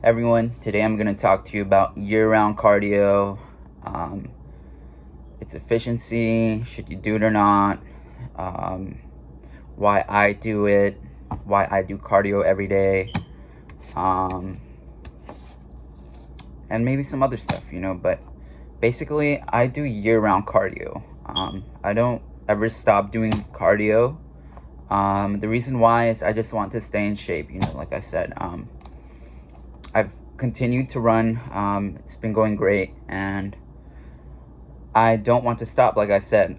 Everyone, today I'm going to talk to you about year-round cardio, um, its efficiency, should you do it or not, um, why I do it, why I do cardio every day, um, and maybe some other stuff, but basically I do year-round cardio. I don't ever stop doing cardio. The reason why is I just want to stay in shape, like I said. I've continued to run. It's been going great, and I don't want to stop. Like I said,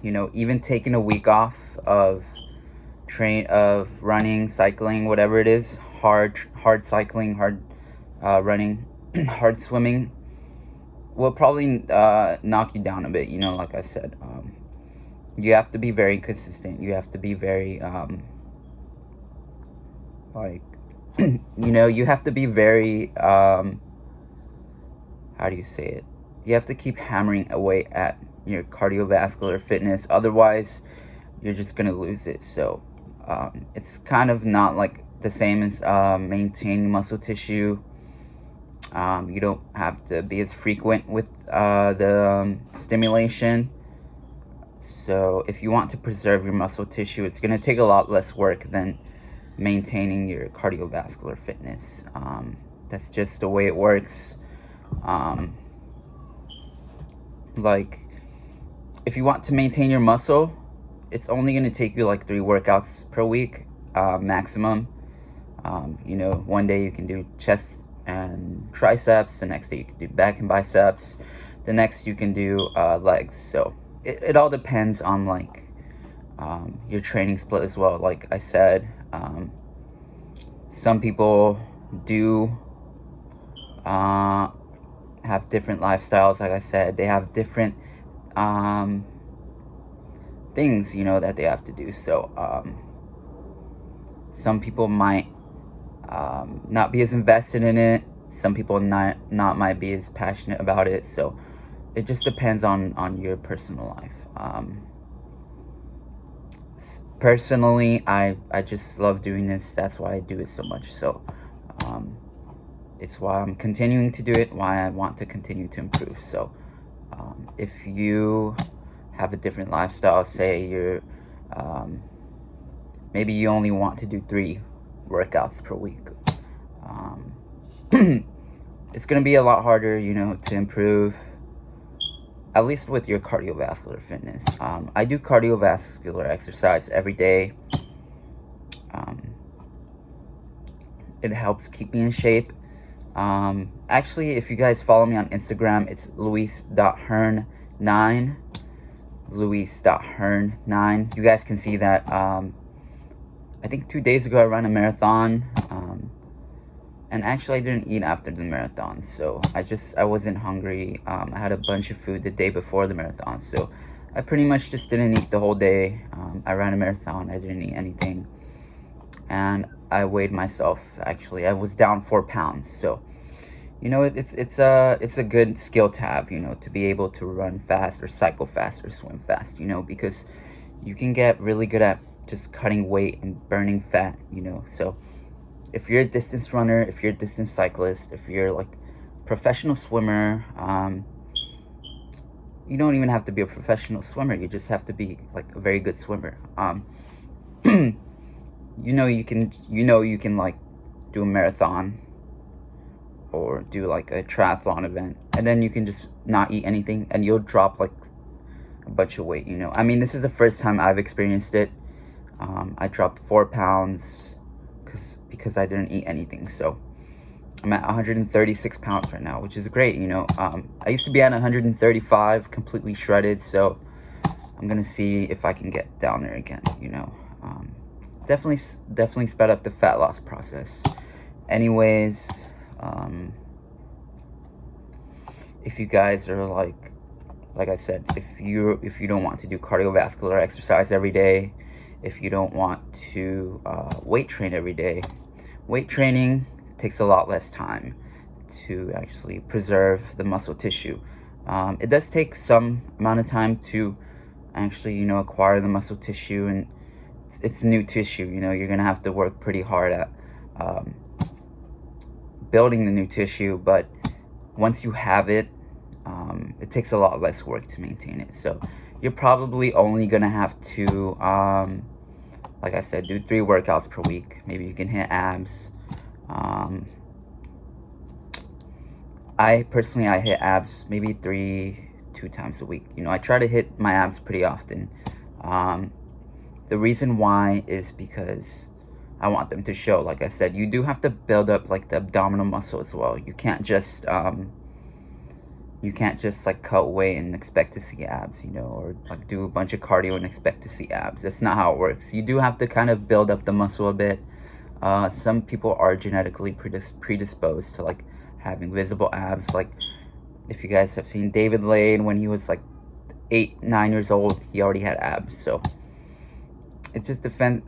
even taking a week off of running, cycling, whatever it is, hard cycling, hard running, hard swimming, will probably knock you down a bit. Like I said, you have to be very consistent. You have to be very like you have to be very how do you say it? You have to keep hammering away at your cardiovascular fitness. Otherwise, you're just gonna lose it. So it's kind of not like the same as maintaining muscle tissue. You don't have to be as frequent with the stimulation. So if you want to preserve your muscle tissue, it's gonna take a lot less work than maintaining your cardiovascular fitness. That's just the way it works. Like, if you want to maintain your muscle, it's only going to take you like 3 workouts per week, maximum. One day you can do chest and triceps, the next day you can do back and biceps, the next you can do legs. So it all depends on like your training split as well. Like I said, some people do have different lifestyles. Like I said, they have different things that they have to do. So some people might not be as invested in it. Some people not might be as passionate about it. So it just depends on your personal life. Personally, I just love doing this. That's why I do it so much. So it's why I'm continuing to do it, why I want to continue to improve. So if you have a different lifestyle, say you're maybe you only want to do 3 workouts per week, it's going to be a lot harder, to improve, at least with your cardiovascular fitness. I do cardiovascular exercise every day. It helps keep me in shape. Actually, if you guys follow me on Instagram, it's luis.hearn9. luis.hearn9. You guys can see that. I think 2 days ago I ran a marathon. And actually I didn't eat after the marathon. So I wasn't hungry. I had a bunch of food the day before the marathon. So I pretty much just didn't eat the whole day. I ran a marathon. I didn't eat anything. And I weighed myself. Actually, I was down 4 pounds. So it's a good skill to have, to be able to run fast or cycle fast or swim fast, because you can get really good at just cutting weight and burning fat, So if you're a distance runner, if you're a distance cyclist, if you're like professional swimmer, you don't even have to be a professional swimmer. You just have to be like a very good swimmer. You can like do a marathon or do like a triathlon event, and then you can just not eat anything and you'll drop like a bunch of weight. I mean, this is the first time I've experienced it. I dropped 4 pounds because I didn't eat anything. So I'm at 136 pounds right now, which is great. I used to be at 135 completely shredded. So I'm gonna see if I can get down there again. Definitely sped up the fat loss process. Anyways, if you guys are like I said, if you don't want to do cardiovascular exercise every day, if you don't want to weight train every day, weight training takes a lot less time to actually preserve the muscle tissue. It does take some amount of time to actually acquire the muscle tissue, and it's new tissue. You're gonna have to work pretty hard at building the new tissue, but once you have it, it takes a lot less work to maintain it. So you're probably only gonna have to, like I said, do 3 workouts per week. Maybe you can hit abs. I personally, I hit abs maybe 2 times a week. You know, I try to hit my abs pretty often. The reason why is because I want them to show. Like I said, you do have to build up like the abdominal muscle as well. You can't just like cut weight and expect to see abs, you know, or like do a bunch of cardio and expect to see abs. That's not how it works. You do have to kind of build up the muscle a bit. Some people are genetically predisposed to like having visible abs. Like if you guys have seen David Lane, when he was like 8-9 years old, he already had abs. So it just depends.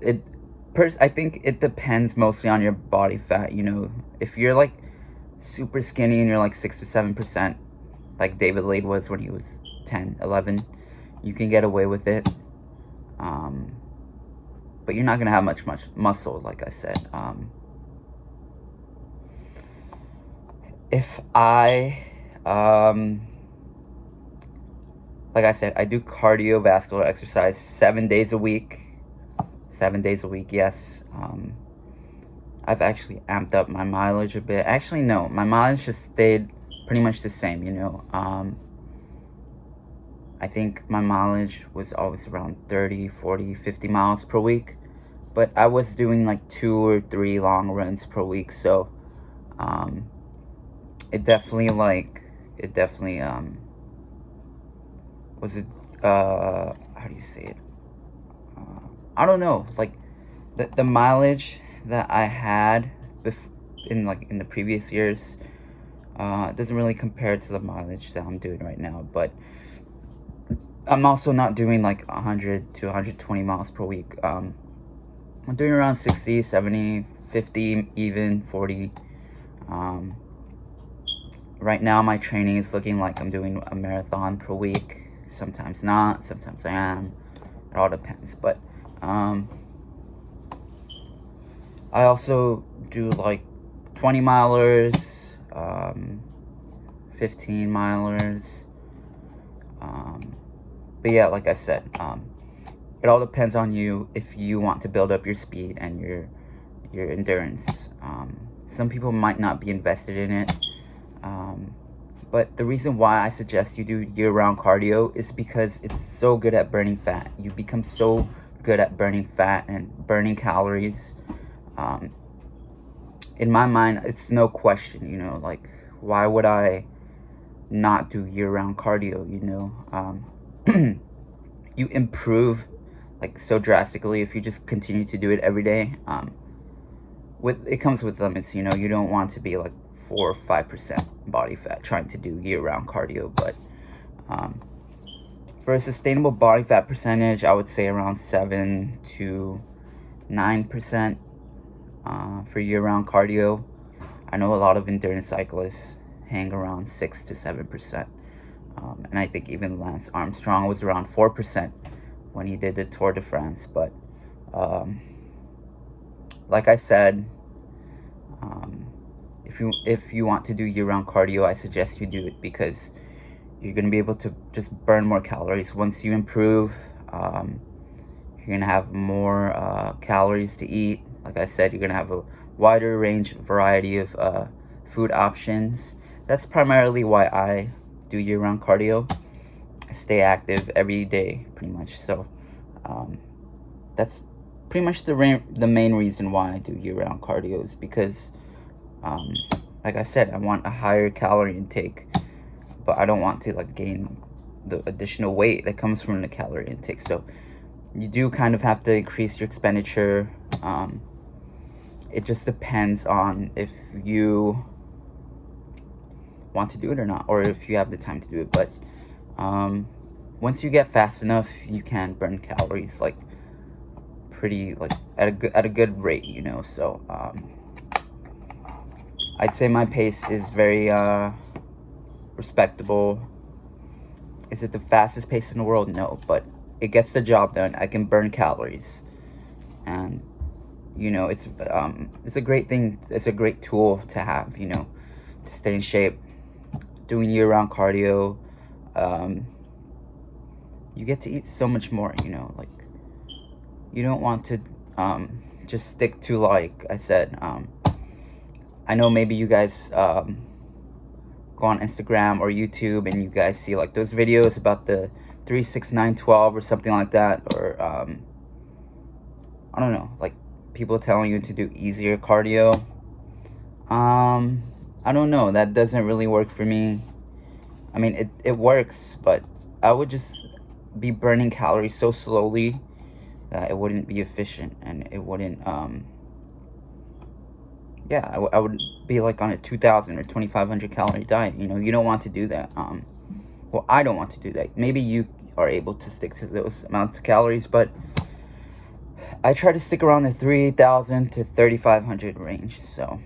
I think it depends mostly on your body fat. You know, if you're like super skinny and you're like 6 to 7%, like David Lane was when he was 10, 11, you can get away with it. But you're not gonna have much muscle, like I said. If I, like I said, I do cardiovascular exercise 7 days a week. 7 days a week, yes. I've actually amped up my mileage a bit. Actually, no, my mileage just stayed pretty much the same, you know. I think my mileage was always around 30, 40, 50 miles per week. But I was doing like 2 or 3 long runs per week, so it definitely was it how do you say it? I don't know, like the mileage that I had in the previous years, it doesn't really compare to the mileage that I'm doing right now. But I'm also not doing like 100 to 120 miles per week. I'm doing around 60, 70, 50, even 40. Right now my training is looking like I'm doing a marathon per week. Sometimes not, sometimes I am. It all depends. But I also do like 20 milers, 15 milers. But yeah, like I said, it all depends on you if you want to build up your speed and your endurance. Some people might not be invested in it. But the reason why I suggest you do year-round cardio is because it's so good at burning fat. You become so good at burning fat and burning calories. In my mind, it's no question, you know, like, why would I not do year-round cardio, you know? You improve like so drastically if you just continue to do it every day. It comes with limits, you know. You don't want to be like 4 or 5% body fat trying to do year-round cardio. But for a sustainable body fat percentage, I would say around 7 to 9% for year-round cardio. I know a lot of endurance cyclists hang around 6 to 7%. And I think even Lance Armstrong was around 4% when he did the Tour de France. But like I said, if you want to do year-round cardio, I suggest you do it because you're going to be able to just burn more calories. Once you improve, you're going to have more calories to eat. Like I said, you're going to have a wider range, variety of food options. That's primarily why I do year-round cardio. I stay active every day, pretty much. So that's pretty much the main reason why I do year-round cardio, is because like I said, I want a higher calorie intake, but I don't want to like gain the additional weight that comes from the calorie intake. So you do kind of have to increase your expenditure. It just depends on if you want to do it or not, or if you have the time to do it. But once you get fast enough, you can burn calories like pretty like at a good rate, you know. So I'd say my pace is very respectable. Is it the fastest pace in the world? No, but it gets the job done. I can burn calories, and it's a great thing. It's a great tool to have, to stay in shape. Doing year-round cardio, um, you get to eat so much more. Like, you don't want to just stick to, like I said. I know maybe you guys go on Instagram or YouTube and you guys see like those videos about the 3 6 9 12 or something like that, or I don't know, like people telling you to do easier cardio. I don't know. That doesn't really work for me. I mean, it works, but I would just be burning calories so slowly that it wouldn't be efficient, and it wouldn't yeah, I would be like on a 2,000 or 2,500 calorie diet. You don't want to do that. Well, I don't want to do that. Maybe you are able to stick to those amounts of calories, but I try to stick around the 3,000 to 3,500 range. So,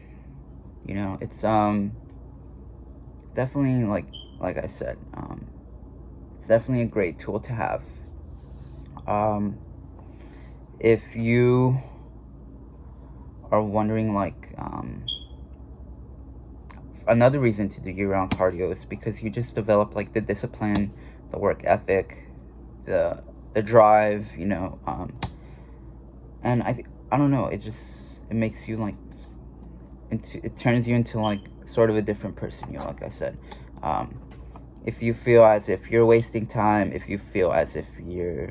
it's definitely, like I said, it's definitely a great tool to have. If you are wondering, like, another reason to do year-round cardio is because you just develop like the discipline, the work ethic, the drive, and I don't know, it makes you like it turns you into like sort of a different person. Like I said, if you feel as if you're wasting time, if you feel as if you're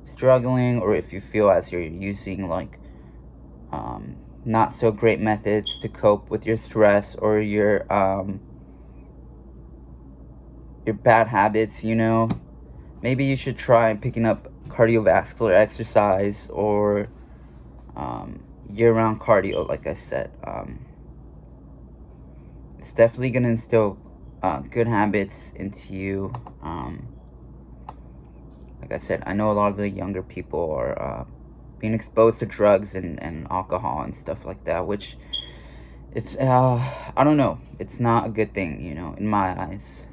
struggling, or if you feel as you're using like not so great methods to cope with your stress or your bad habits, maybe you should try picking up cardiovascular exercise, or year-round cardio. Like I said, it's definitely gonna instill good habits into you. Like I said, I know a lot of the younger people are being exposed to drugs and alcohol and stuff like that, which it's I don't know, it's not a good thing, in my eyes.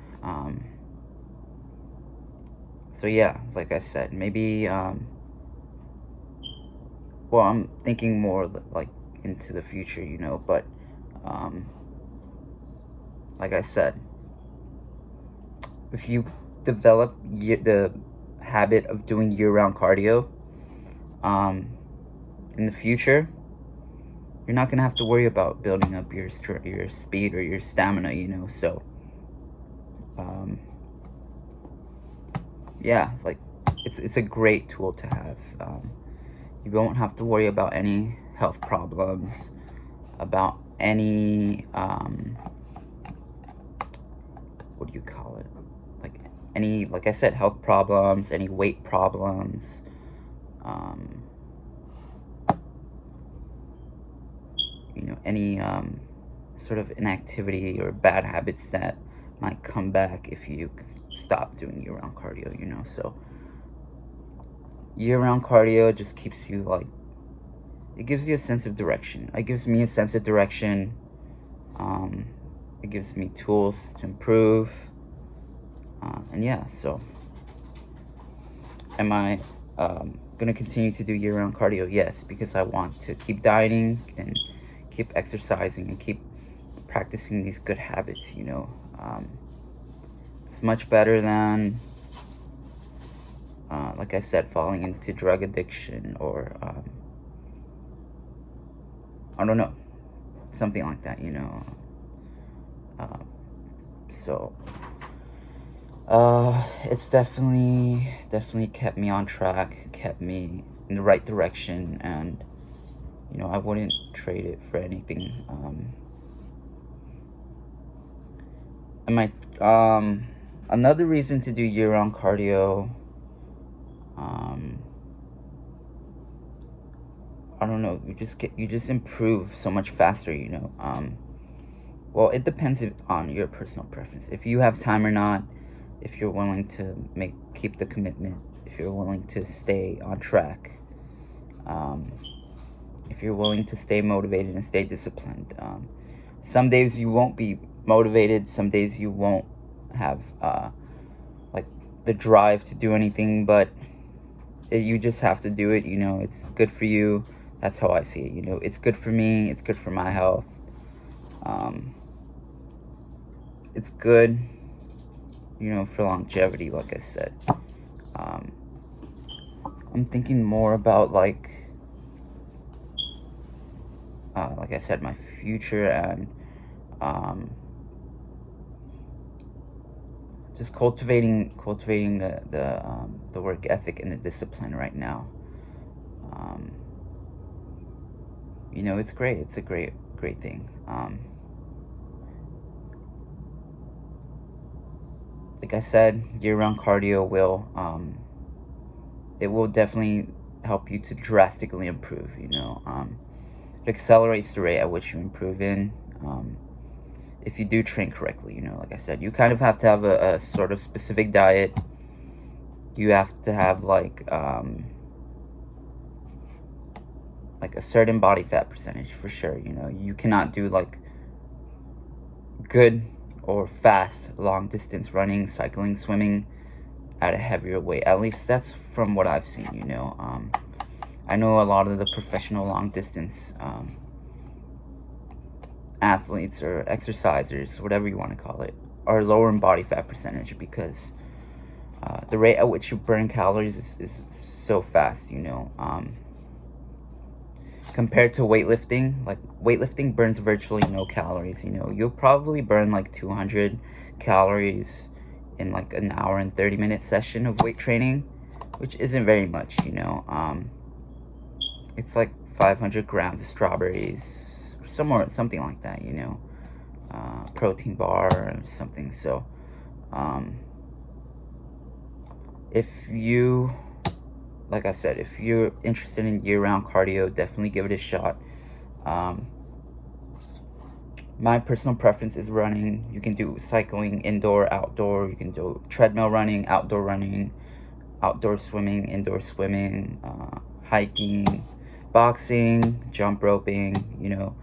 So yeah, like I said, maybe well, I'm thinking more like into the future, but like I said, if you develop the habit of doing year-round cardio, in the future, you're not gonna have to worry about building up your speed or your stamina. So, yeah, like it's a great tool to have. You won't have to worry about any health problems, about any what do you call it? Like any, like I said, health problems, any weight problems. Any sort of inactivity or bad habits that might come back if you stop doing year-round cardio. So year-round cardio just keeps you like, it gives you a sense of direction. It gives me a sense of direction. It gives me tools to improve. And yeah, so am I gonna continue to do year-round cardio? Yes, because I want to keep dieting and keep exercising and keep practicing these good habits. It's much better than like I said, falling into drug addiction, or I don't know, something like that. So it's definitely kept me on track, kept me in the right direction, and I wouldn't trade it for anything. And my another reason to do year-round cardio, I don't know, you just improve so much faster. Well, it depends on your personal preference, if you have time or not, if you're willing to keep the commitment, if you're willing to stay on track, if you're willing to stay motivated and stay disciplined. Some days you won't be motivated, some days you won't have like the drive to do anything, but you just have to do it. It's good for you That's how I see it. You know, it's good for me. It's good for my health. Um, it's good, you know, for longevity. Like I said, um, I'm thinking more about like I said, my future, and um, just cultivating the work ethic and the discipline right now. Um, you know, it's great. It's a great thing. Like I said, year-round cardio will it will definitely help you to drastically improve. You know, it accelerates the rate at which you improve in. If you do train correctly, you know, like I said, you kind of have to have a sort of specific diet. You have to have like a certain body fat percentage for sure. You know, you cannot do like good or fast long distance running, cycling, swimming at a heavier weight. At least that's from what I've seen. You know, I know a lot of the professional long distance athletes or exercisers, whatever you want to call it, are lower in body fat percentage because the rate at which you burn calories is so fast. You know, compared to weightlifting, like weightlifting burns virtually no calories. You know, you'll probably burn like 200 calories in like an hour and 30-minute session of weight training, which isn't very much. You know, it's like 500 grams of strawberries, something like that. You know, protein bar or something. So if you, like I said, if you're interested in year-round cardio, definitely give it a shot. My personal preference is running. You can do cycling, indoor, outdoor. You can do treadmill running, outdoor swimming, indoor swimming, hiking, boxing, jump roping, you know.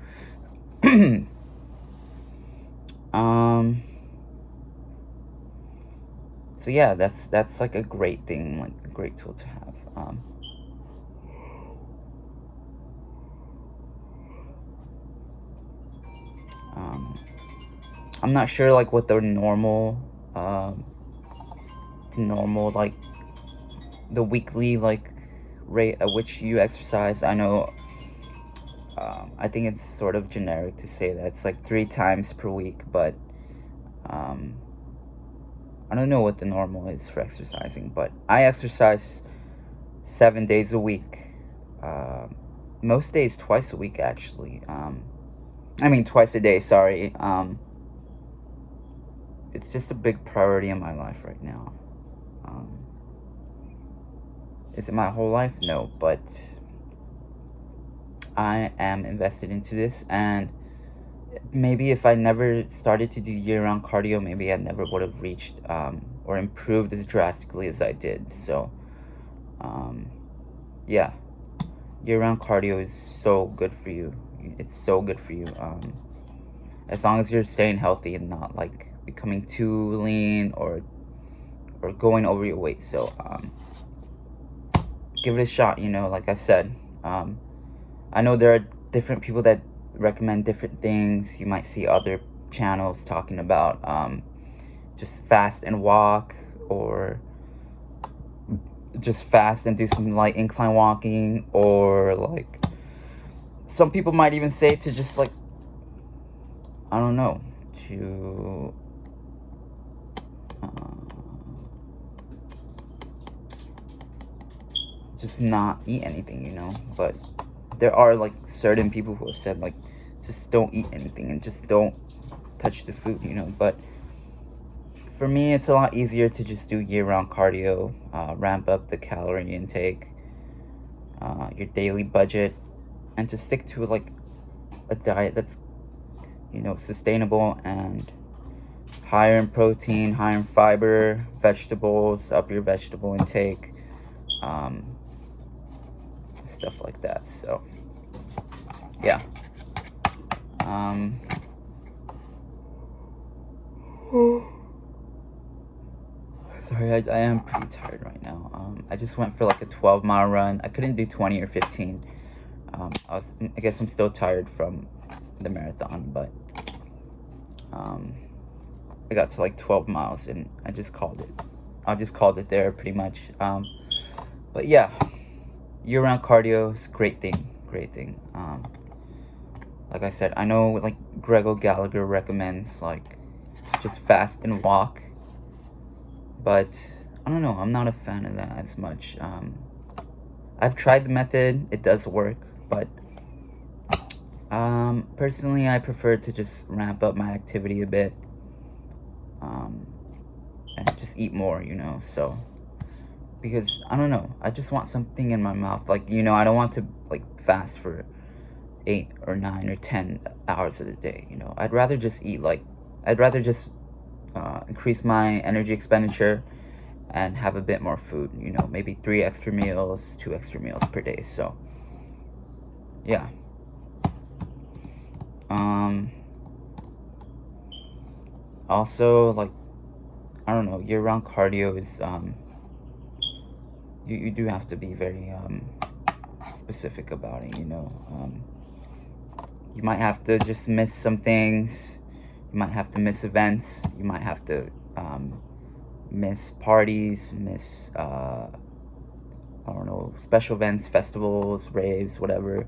So yeah, that's like a great thing, like a great tool to have. I'm not sure like what the normal like the weekly like rate at which you exercise. I know I think it's sort of generic to say that it's like 3 times per week, but I don't know what the normal is for exercising, but I exercise 7 days a week. Most days twice a week actually. I mean twice a day, sorry. It's just a big priority in my life right now. Is it my whole life? No, but I am invested into this, and maybe if I never started to do year-round cardio, maybe I never would have reached or improved as drastically as I did. So, yeah, year-round cardio is so good for you. It's so good for you. As long as you're staying healthy and not like becoming too lean or going over your weight. So, give it a shot. You know, like I said, I know there are different people that recommend different things. You might see other channels talking about just fast and walk, or just fast and do some light incline walking, or like some people might even say to just like, I don't know, to just not eat anything, you know. But there are like certain people who have said like just don't eat anything and just don't touch the food, you know. But for me, it's a lot easier to just do year-round cardio, ramp up the calorie intake, your daily budget, and to stick to like a diet that's, you know, sustainable and higher in protein, higher in fiber, vegetables, up your vegetable intake, stuff like that. So yeah. Sorry, I am pretty tired right now. I just went for like a 12-mile run. I couldn't do 20 or 15. I guess I'm still tired from the marathon, but I got to like 12 miles and I just called it. I just called it there pretty much. But yeah, year-round cardio is a great thing. Great thing. Like I said, I know like Gregor Gallagher recommends like just fast and walk, but I don't know. I'm not a fan of that as much. I've tried the method. It does work, but personally, I prefer to just ramp up my activity a bit, and just eat more. So because I don't know, I just want something in my mouth. Like I don't want to like fast for 8 or 9 or 10 hours of the day. I'd rather just eat like I'd rather just increase my energy expenditure and have a bit more food. Maybe 3 extra meals, 2 extra meals per day. So yeah. Also, like, I don't know, year-round cardio is you do have to be very specific about it. You might have to just miss some things. You might have to miss events. You might have to miss parties, miss I don't know, special events, festivals, raves, whatever.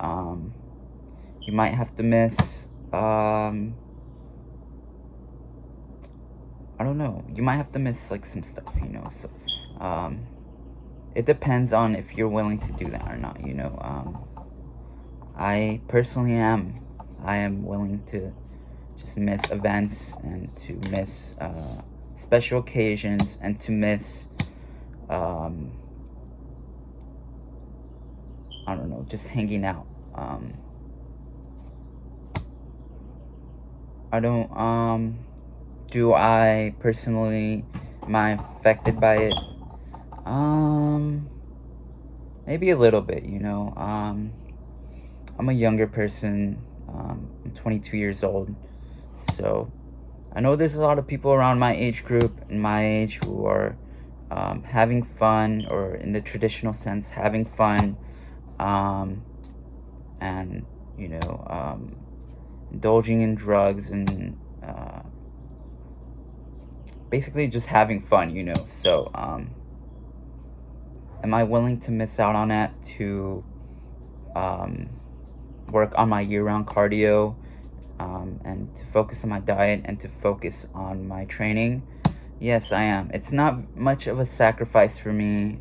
You might have to miss I don't know. You might have to miss like some stuff. So it depends on if you're willing to do that or not. I personally am. I am willing to just miss events and to miss special occasions and to miss I don't know, just hanging out. I don't do I personally am I affected by it? Maybe a little bit. I'm a younger person. I'm 22 years old, so I know there's a lot of people around my age group and my age who are having fun, or in the traditional sense, having fun, and indulging in drugs and basically just having fun. So am I willing to miss out on that to work on my year-round cardio, and to focus on my diet and to focus on my training? Yes, I am. It's not much of a sacrifice for me.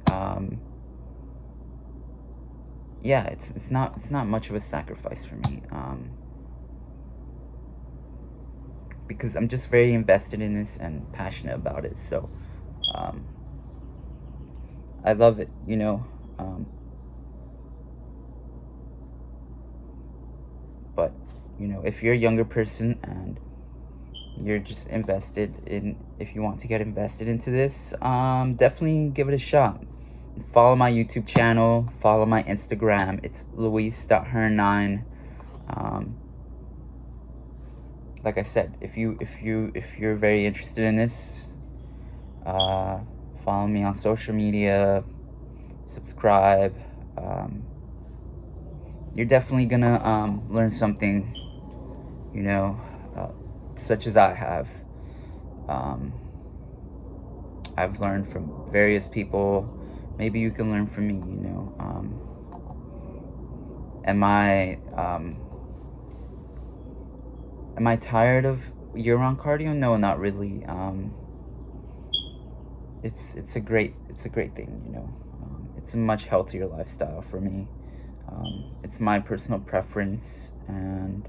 Yeah, it's not much of a sacrifice for me. Because I'm just very invested in this and passionate about it. So I love it. But if you're a younger person and you're just invested in, if you want to get invested into this, definitely give it a shot. Follow my YouTube channel, follow my Instagram. It's luis.hearn9. Like I said, if you're very interested in this, follow me on social media, subscribe. You're definitely gonna learn something, such as I have. I've learned from various people. Maybe you can learn from me. Am I tired of year-round cardio? No, not really. It's a great thing. It's a much healthier lifestyle for me. It's my personal preference, and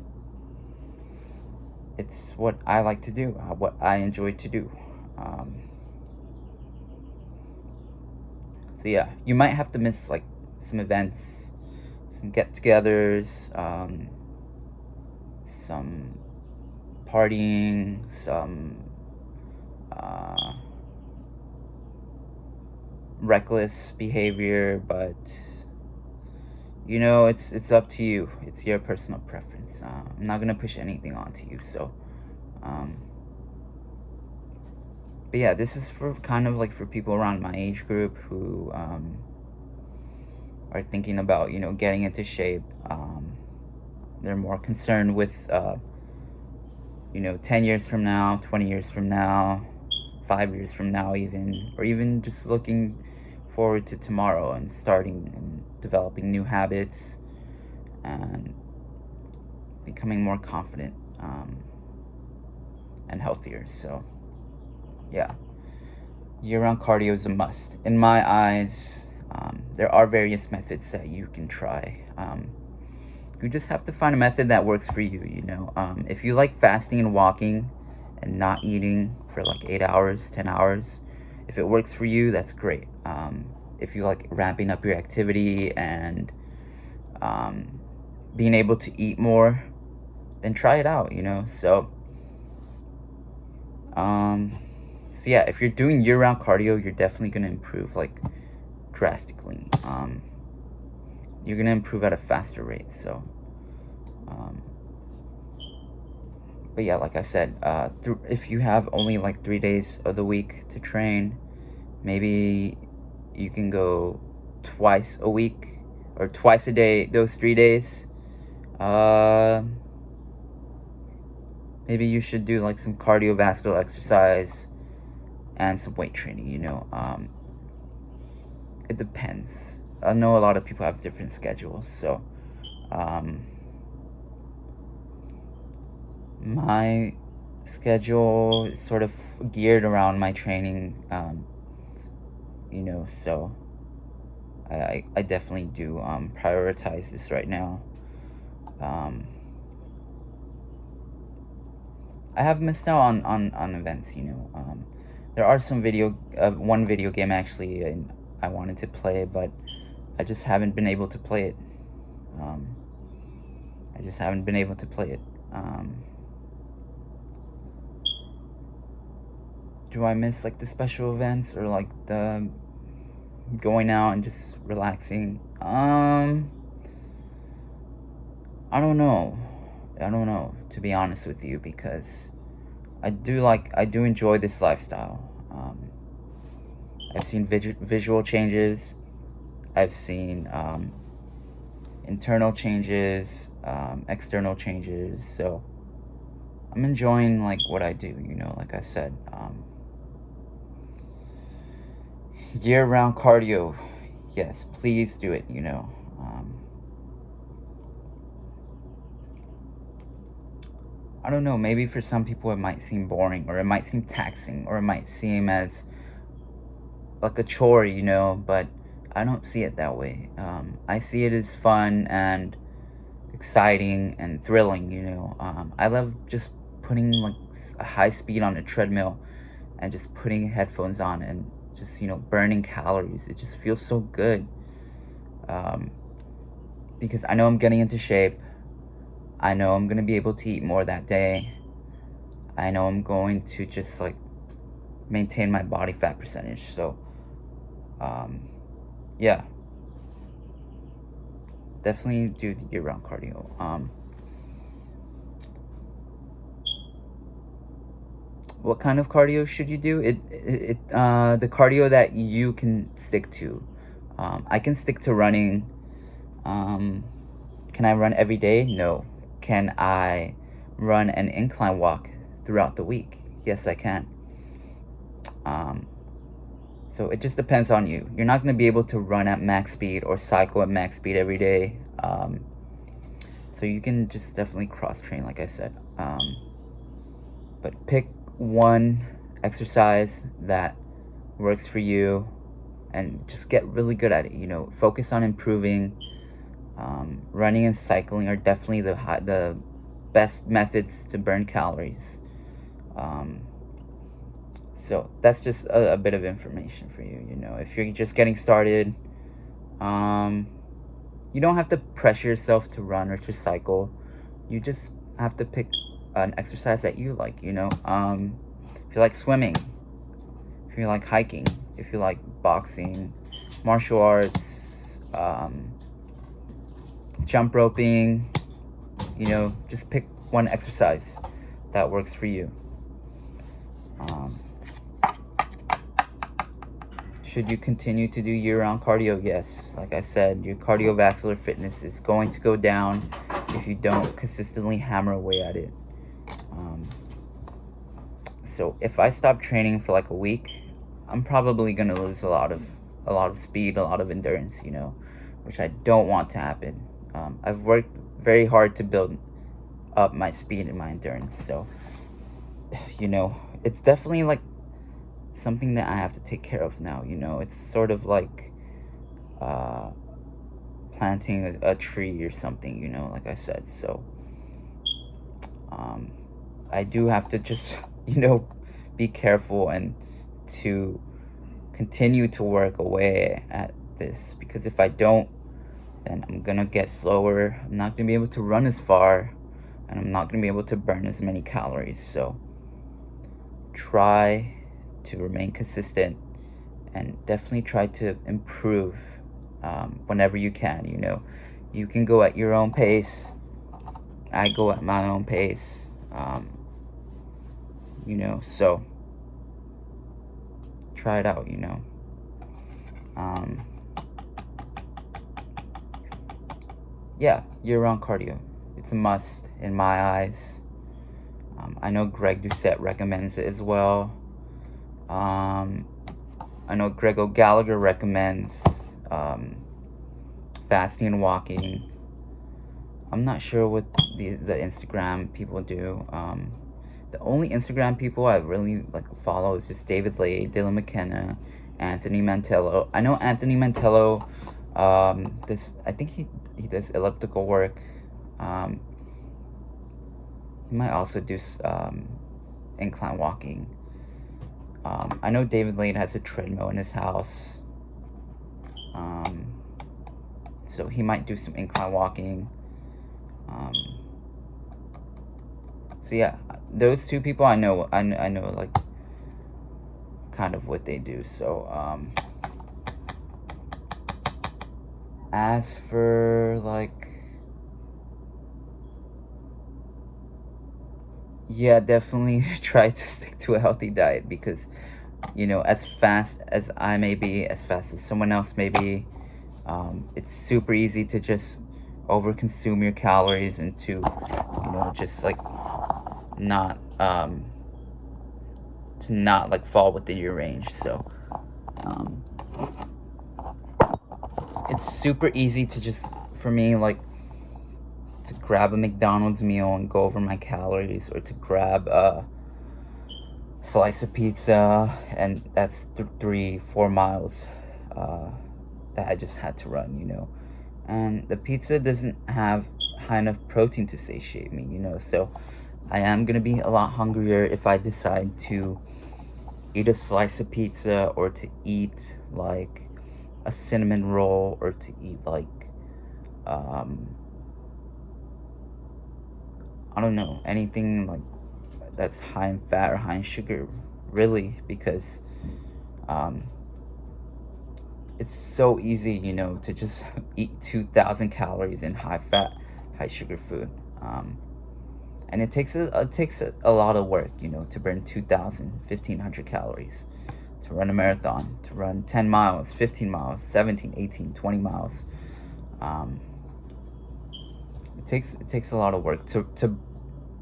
it's what I like to do, what I enjoy to do. So yeah, you might have to miss like some events, some get-togethers, some partying, some reckless behavior, but it's up to you. It's your personal preference. I'm not gonna push anything onto you. So but yeah, this is for kind of like for people around my age group who are thinking about, you know, getting into shape. They're more concerned with, you know, 10 years from now, 20 years from now, 5 years from now, even, or even just looking forward to tomorrow and starting and developing new habits and becoming more confident, and healthier. So, yeah, year-round cardio is a must. In my eyes, there are various methods that you can try. You just have to find a method that works for you, you know. If you like fasting and walking and not eating for like 8 hours, 10 hours, if it works for you, that's great. If you like ramping up your activity and being able to eat more, then try it out, you know. So yeah, if you're doing year-round cardio, you're definitely gonna improve like drastically. You're gonna improve at a faster rate. So, but yeah, like I said, if you have only like 3 days of the week to train, maybe you can go twice a week or twice a day those 3 days. Maybe you should do like some cardiovascular exercise and some weight training, you know. It depends. I know a lot of people have different schedules, so my schedule is sort of geared around my training, you know, so I definitely do prioritize this right now. I have missed out on events, you know. There are some one video game actually I wanted to play, but I just haven't been able to play it. I just haven't been able to play it. Do I miss like the special events or like the going out and just relaxing? I don't know. I don't know, to be honest with you, because I do enjoy this lifestyle. I've seen visual changes. I've seen internal changes, external changes. So I'm enjoying like what I do, you know, like I said. Year-round cardio, yes, please do it, you know. I don't know, maybe for some people it might seem boring, or it might seem taxing, or it might seem as like a chore, you know, but I don't see it that way. I see it as fun and exciting and thrilling, you know. I love just putting like a high speed on a treadmill and just putting headphones on and just, you know, burning calories. It just feels so good. Because I know I'm getting into shape. I know I'm gonna be able to eat more that day. I know I'm going to just like maintain my body fat percentage. So, yeah, definitely do the year-round cardio. What kind of cardio should you do? The cardio that you can stick to. I can stick to running. Can I run every day? No. Can I run an incline walk throughout the week? Yes, I can. So it just depends on you. You're not going to be able to run at max speed or cycle at max speed every day. So you can just definitely cross train, like I said. But pick one exercise that works for you and just get really good at it, you know. Focus on improving. Running and cycling are definitely the best methods to burn calories. So that's just a bit of information for you, you know. If you're just getting started, you don't have to pressure yourself to run or to cycle. You just have to pick an exercise that you like, you know. If you like swimming, if you like hiking, if you like boxing, martial arts, jump roping, you know, just pick one exercise that works for you. should you continue to do year-round cardio? Yes. Like I said, your cardiovascular fitness is going to go down if you don't consistently hammer away at it. So if I stop training for like a week, I'm probably gonna lose a lot of speed, a lot of endurance, which I don't want to happen. I've worked very hard to build up my speed and my endurance, so it's definitely like something that I have to take care of now. It's sort of like planting a tree or something, like I said. So I do have to just be careful and to continue to work away at this, because if I don't, then I'm gonna get slower. I'm not gonna be able to run as far, and I'm not gonna be able to burn as many calories. So try to remain consistent and definitely try to improve whenever you can. You can go at your own pace. I go at my own pace. So try it out. Yeah, year-round cardio. It's a must in my eyes. I know Greg Doucette recommends it as well. I know Greg O'Gallagher recommends fasting and walking. I'm not sure what the Instagram people do. The only Instagram people I really follow is just David Lay, Dylan McKenna, Anthony Mantello. I know Anthony Mantello. I think he does elliptical work. He might also do incline walking. I know David Lane has a treadmill in his house. So he might do some incline walking. So yeah, those two people I know like kind of what they do. So as for yeah, definitely try to stick to a healthy diet, because as fast as I may be, as fast as someone else may be, it's super easy to just overconsume your calories and to just not to not fall within your range. So it's super easy to just, for me, to grab a McDonald's meal and go over my calories, or to grab a slice of pizza, and that's 3-4 miles that I just had to run, and the pizza doesn't have high enough protein to satiate me, so I am gonna be a lot hungrier if I decide to eat a slice of pizza, or to eat a cinnamon roll, or to eat I don't know, anything that's high in fat or high in sugar, really, because it's so easy, to just eat 2,000 calories in high fat, high sugar food. And it takes a lot of work, to burn 2,000, 1,500 calories, to run a marathon, to run 10 miles, 15 miles, 17, 18, 20 miles. It takes a lot of work to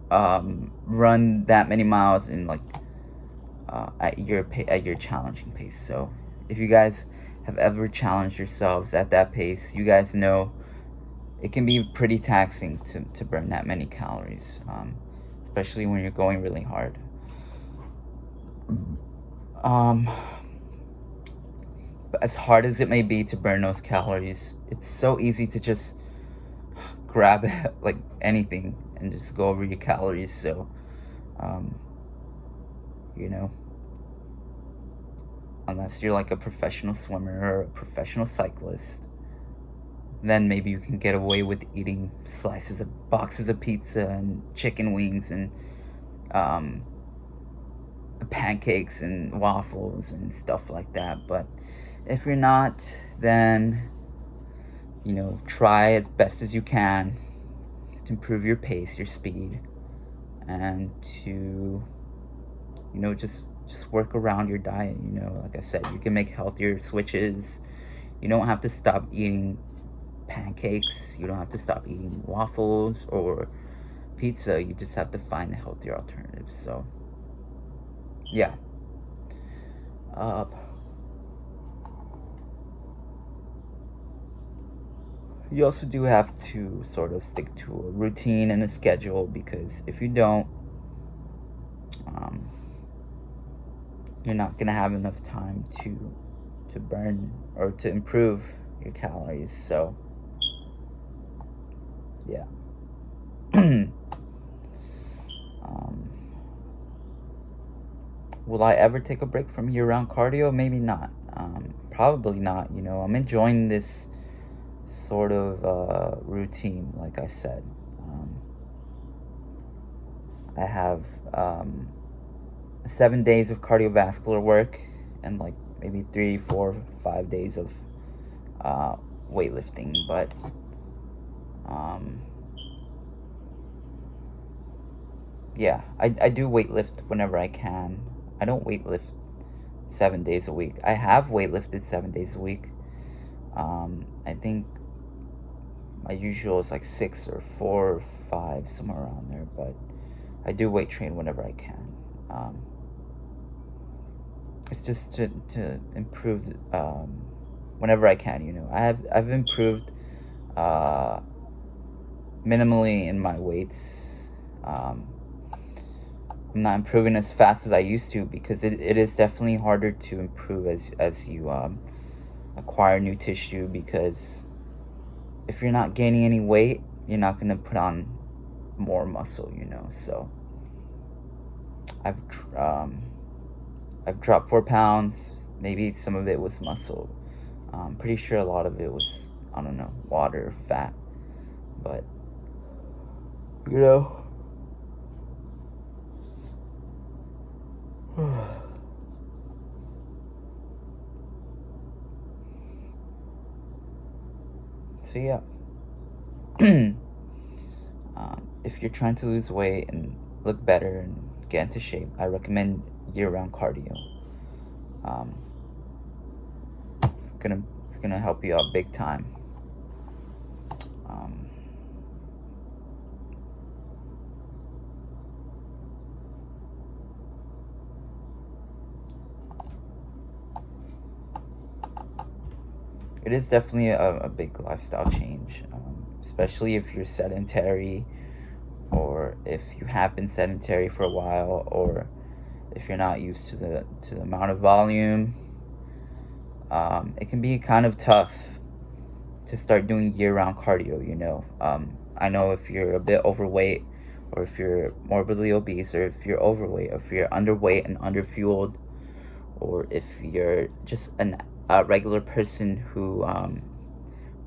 run that many miles in at your challenging pace. So if you guys have ever challenged yourselves at that pace, you guys know it can be pretty taxing to burn that many calories, especially when you're going really hard. But as hard as it may be to burn those calories, it's so easy to just grab anything and just go over your calories. So unless you're a professional swimmer or a professional cyclist, then maybe you can get away with eating boxes of pizza and chicken wings and pancakes and waffles and stuff like that. But if you're not, then try as best as you can to improve your pace, your speed, and to just just work around your diet. Like I said, you can make healthier switches. You don't have to stop eating pancakes. You don't have to stop eating waffles or pizza. You just have to find a healthier alternative. So, yeah. Uh, you also do have to sort of stick to a routine and a schedule, because if you don't, um, you're not gonna have enough time to burn or to improve your calories. So, yeah. um, will I ever take a break from year-round cardio? Maybe not. Probably not. I'm enjoying this sort of routine. Like I said, I have 7 days of cardiovascular work and like maybe 3, 4, 5 days of uh, weightlifting. But yeah, I do weightlift whenever I can. I don't weightlift 7 days a week. I have weightlifted 7 days a week. I think my usual is like 6 or 4 or 5, somewhere around there. But I do weight train whenever I can. It's just to improve whenever I can. I've improved minimally in my weights. I'm not improving as fast as I used to, because it is definitely harder to improve as you acquire new tissue, because if you're not gaining any weight, you're not going to put on more muscle, so I've dropped 4 pounds. Maybe some of it was muscle. I'm pretty sure a lot of it was, I don't know, water, fat. But so yeah. If you're trying to lose weight and look better and get into shape, I recommend year-round cardio. It's gonna help you out big time. Um, it is definitely a big lifestyle change, especially if you're sedentary, or if you have been sedentary for a while, or if you're not used to the amount of volume. It can be kind of tough to start doing year-round cardio. I know if you're a bit overweight, or if you're morbidly obese, or if you're overweight, or if you're underweight and underfueled, or if you're just a regular person who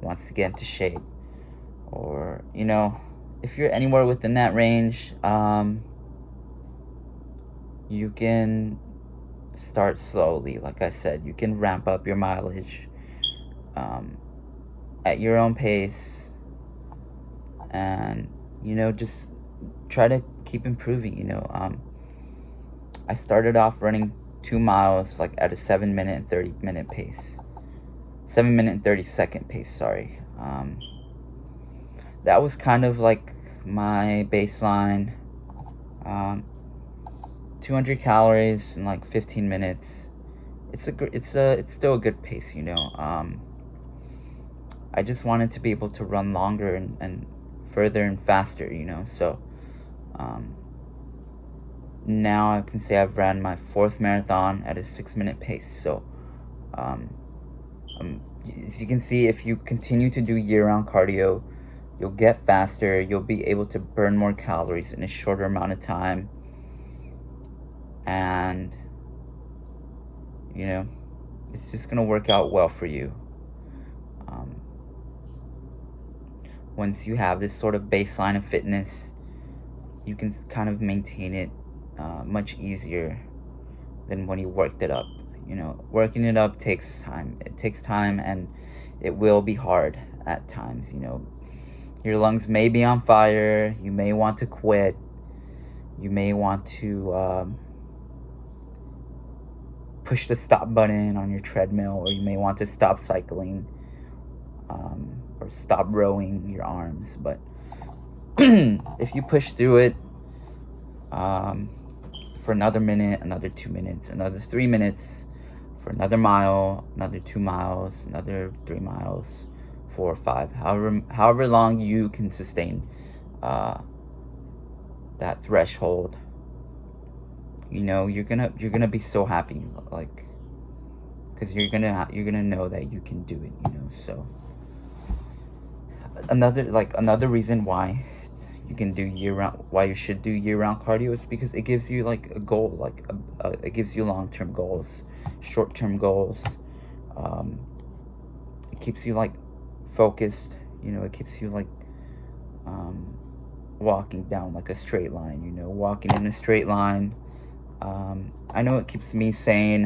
wants to get into shape, or if you're anywhere within that range, you can start slowly. Like I said, you can ramp up your mileage at your own pace, and just try to keep improving. I started off running 2 miles like at a 7 minute and 30 minute pace, 7 minute and 30 second pace, sorry. That was kind of like my baseline. 200 calories in like 15 minutes. It's still a good pace. I just wanted to be able to run longer and further and faster. So now I can say I've ran my 4th marathon at a 6 minute pace. So as you can see, if you continue to do year-round cardio, you'll get faster. You'll be able to burn more calories in a shorter amount of time, and it's just gonna work out well for you. Once you have this sort of baseline of fitness, you can kind of maintain it much easier than when you worked it up. Working it up takes time. It takes time, and it will be hard at times. Your lungs may be on fire. You may want to quit. You may want to push the stop button on your treadmill, or you may want to stop cycling, or stop rowing your arms. But if you push through it for another minute, another 2 minutes, another 3 minutes, for another mile, another 2 miles, another 3 miles, 4 or 5, however long you can sustain that threshold, you know, you're gonna be so happy, like, because you're gonna know that you can do it, you know. So another reason why you can do year-round, why you should do year-round cardio, is because it gives you like a goal, like it gives you long-term goals, short-term goals. It keeps you like focused, you know. It keeps you like walking down like a straight line, you know, walking in a straight line. I know it keeps me sane.